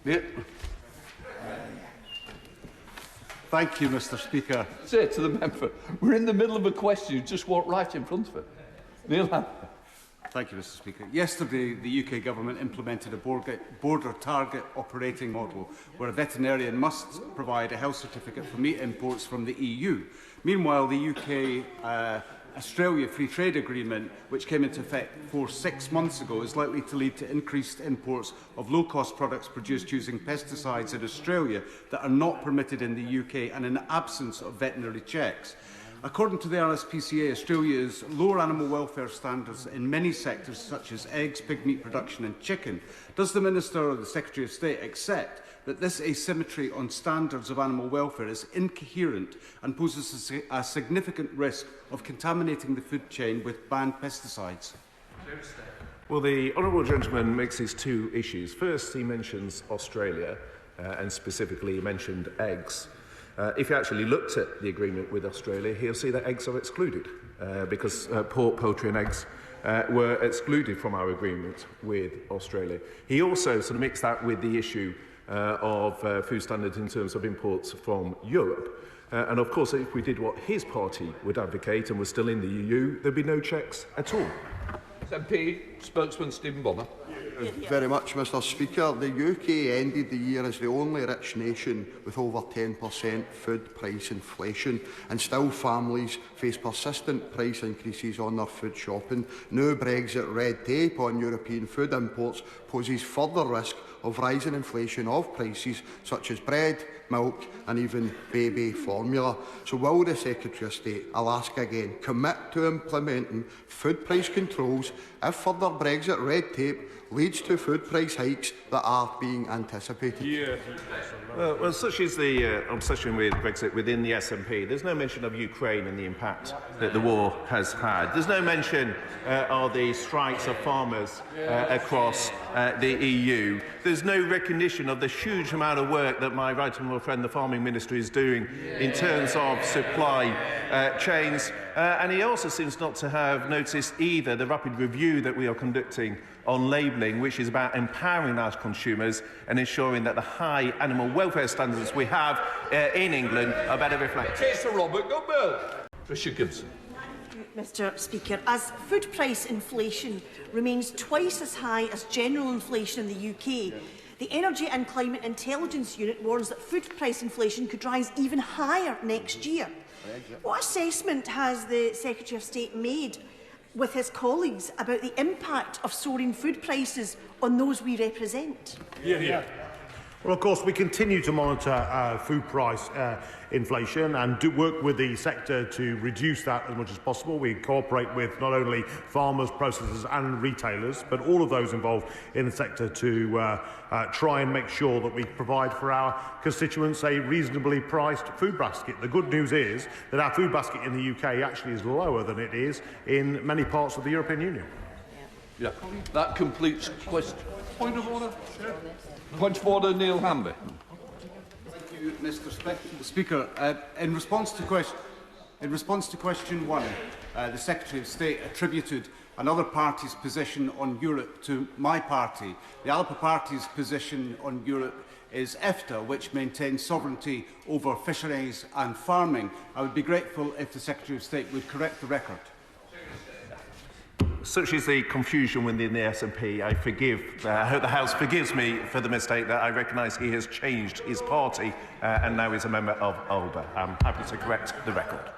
Yeah. Thank you, Mr. Speaker. Say to the member, we're in the middle of a question. You just walk right in front of it. Neil Hammer. Thank you, Mr. Speaker. Yesterday, the UK Government implemented a border target operating model where a veterinarian must provide a health certificate for meat imports from the EU. Meanwhile, the UK-Australia Free Trade Agreement, which came into effect 6 months ago, is likely to lead to increased imports of low-cost products produced using pesticides in Australia that are not permitted in the UK and in the absence of veterinary checks. According to the RSPCA, Australia's lower animal welfare standards in many sectors such as eggs, pig meat production and chicken. Does the Minister or the Secretary of State accept that this asymmetry on standards of animal welfare is incoherent and poses a significant risk of contaminating the food chain with banned pesticides? Well, the honourable gentleman mixes two issues. First, he mentions Australia, and specifically he mentioned eggs. If you actually looked at the agreement with Australia, he'll see that eggs are excluded because pork, poultry and eggs were excluded from our agreement with Australia. He also sort of mixed that with the issue of food standards in terms of imports from Europe. And of course, if we did what his party would advocate and was still in the EU, there'd be no checks at all. MP, spokesman Stephen Bonner. Very much, Mr. Speaker. The UK ended the year as the only rich nation with over 10% food price inflation, and still families face persistent price increases on their food shopping. Now Brexit red tape on European food imports poses further risk of rising inflation of prices such as bread, milk and even baby formula. So will the Secretary of State, I'll ask again, commit to implementing food price controls if further Brexit red tape leads to food price hikes that are being anticipated? Yeah. Well, such is the obsession with Brexit within the SNP. There's no mention of Ukraine and the impact that the war has had. There's no mention of the strikes of farmers across the EU. There's no recognition of the huge amount of work that my right honourable friend, the Farming Minister, is doing in terms of supply chains. And he also seems not to have noticed either the rapid review that we are conducting on labelling, which is about empowering our consumers and ensuring that the high animal welfare standards we have in England are better reflected. Mr. Robert Goodman. Tricia Gibson. Mr. Speaker, as food price inflation remains twice as high as general inflation in the UK, the Energy and Climate Intelligence Unit warns that food price inflation could rise even higher next year. What assessment has the Secretary of State made with his colleagues about the impact of soaring food prices on those we represent? Well, of course, we continue to monitor food price inflation and do work with the sector to reduce that as much as possible. We cooperate with not only farmers, processors and retailers, but all of those involved in the sector to try and make sure that we provide for our constituents a reasonably priced food basket. The good news is that our food basket in the UK actually is lower than it is in many parts of the European Union. Yeah, that completes question. Point of order. Point of order, Neil Hamby. Thank you, Mr. Speaker. In response to question 1, the Secretary of State attributed another party's position on Europe to my party. The Alba Party's position on Europe is EFTA, which maintains sovereignty over fisheries and farming. I would be grateful if the Secretary of State would correct the record. Such is the confusion within the SNP. I hope the House forgives me for the mistake that I recognise he has changed his party and now is a member of ALBA. I'm happy to correct the record.